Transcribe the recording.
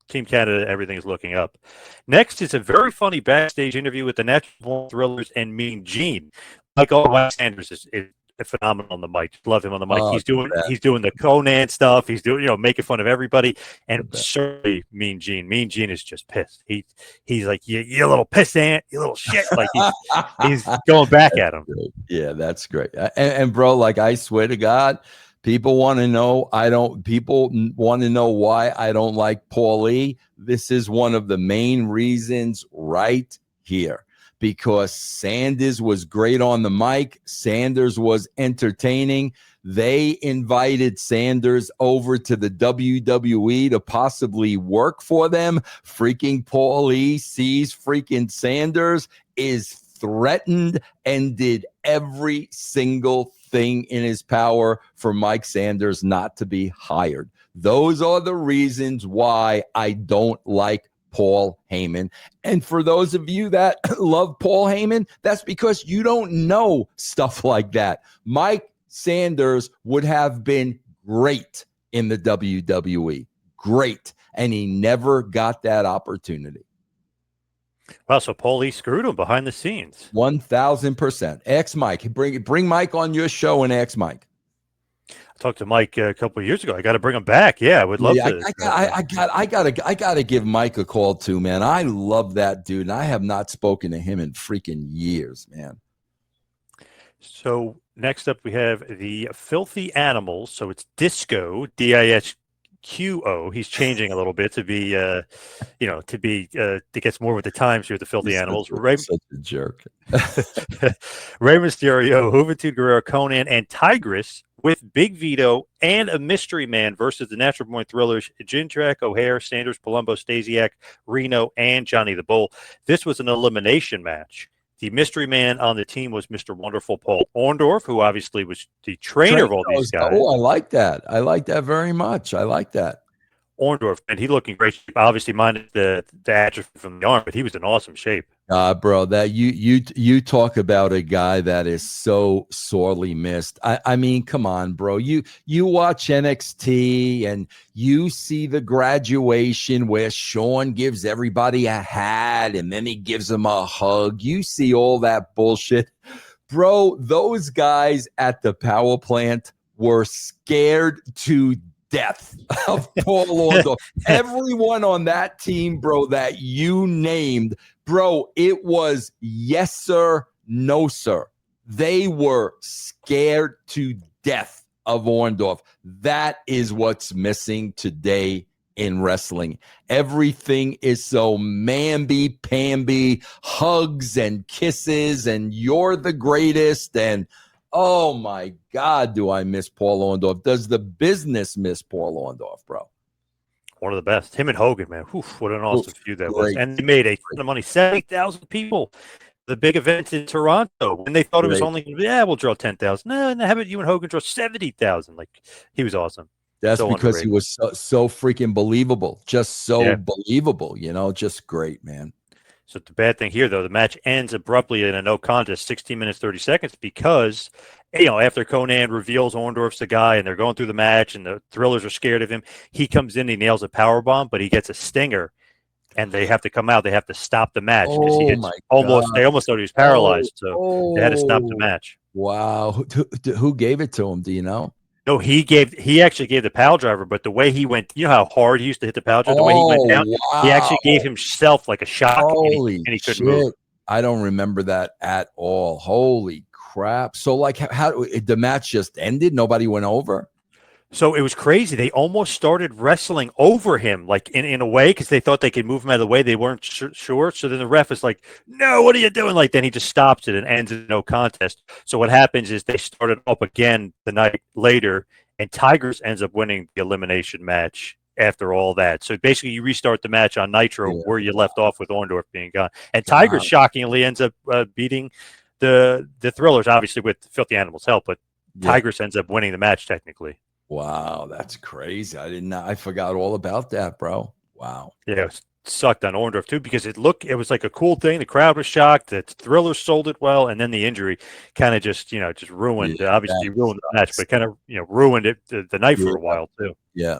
Team Canada, everything's looking up. Next is a very funny backstage interview with the Natural Born Thrillers and Mean Gene. Mike Sanders is phenomenal on the mic. Just love him on the mic. He's doing the Conan stuff. He's doing making fun of everybody. And certainly Mean Gene. Mean Gene is just pissed. He's like, you little pissant, you little shit. Like he's going back at him. Great. Yeah, that's great. And bro, like I swear to God, people want to know. People want to know why I don't like Paulie. This is one of the main reasons right here. Because Sanders was great on the mic. Sanders was entertaining. They invited Sanders over to the WWE to possibly work for them. Freaking Paulie sees freaking Sanders, is threatened, and did every single thing in his power for Mike Sanders not to be hired. Those are the reasons why I don't like Paul Heyman. And for those of you that love Paul Heyman, that's because you don't know stuff like that. Mike Sanders would have been great in the WWE. Great. And he never got that opportunity. Wow, so Paulie screwed him behind the scenes. 1,000%. Ask Mike. Bring Mike on your show and ask Mike. I talked to Mike a couple of years ago. I got to bring him back. Yeah, I would love to. I gotta give Mike a call too, man. I love that dude, and I have not spoken to him in freaking years, man. So next up, we have the Filthy Animals. So it's Disco, DISQO. He's changing a little bit to be, to get more with the times here with the Filthy Animals. Such a jerk. Rey Mysterio, Juventud Guerrero, Conan, and Tigress with Big Vito and a mystery man versus the Natural Born Thrillers, Jindrak, O'Hare, Sanders, Palumbo, Stasiak, Reno, and Johnny the Bull. This was an elimination match. The mystery man on the team was Mr. Wonderful Paul Orndorff, who obviously was the trainer of all these guys. Oh, I like that. I like that very much. I like that. Orndorff, and he looking great shape. Obviously, minus the atrophy from the arm, but he was in awesome shape. Bro, that you talk about a guy that is so sorely missed. I mean, come on, bro. You watch NXT and you see the graduation where Shawn gives everybody a hat and then he gives them a hug. You see all that bullshit. Bro, those guys at the power plant were scared to death of Paul Orndorff. Everyone on that team, bro, that you named, bro, it was yes, sir, no, sir. They were scared to death of Orndorff. That is what's missing today in wrestling. Everything is so mamby-pamby, hugs and kisses, and you're the greatest, and oh, my God, do I miss Paul Orndorff. Does the business miss Paul Orndorff, bro? One of the best. Him and Hogan, man. Oof, what an awesome feud that was. And they made a ton of money. 70,000 people. The big event in Toronto. When they thought it was only going to be, we'll draw 10,000. No, how about you and Hogan draw 70,000? Like, he was awesome. That's so because underrated. He was so freaking believable. Just so believable, just great, man. So the bad thing here, though, the match ends abruptly in a no contest, 16 minutes, 30 seconds, because, after Conan reveals Orndorff's the guy and they're going through the match and the Thrillers are scared of him, he comes in, he nails a powerbomb, but he gets a stinger and they have to come out. They have to stop the match because they almost thought he was paralyzed. So they had to stop the match. Wow. Who gave it to him? Do you know? No, he actually gave the pile driver, but the way he went, you know how hard he used to hit the pile driver? The way he went down, he actually gave himself like a shock and he couldn't move. I don't remember that at all. Holy crap. So like how the match just ended? Nobody went over? So it was crazy. They almost started wrestling over him, like in a way, because they thought they could move him out of the way. They weren't sure. So then the ref is like, no, what are you doing? Like, then he just stops it and ends in no contest. So what happens is they started up again the night later, and Tigers ends up winning the elimination match after all that. So basically you restart the match on Nitro where you left off with Orndorff being gone. And Tigers shockingly ends up beating the Thrillers, obviously with Filthy Animals' help, but Tigers ends up winning the match technically. Wow, that's crazy. I forgot all about that, bro. Wow. Yeah, it sucked on Orndorff too because it was like a cool thing. The crowd was shocked. The Thrillers sold it well, and then the injury kind of just ruined. Obviously ruined the match, but kind of ruined it the night for a while too. Yeah,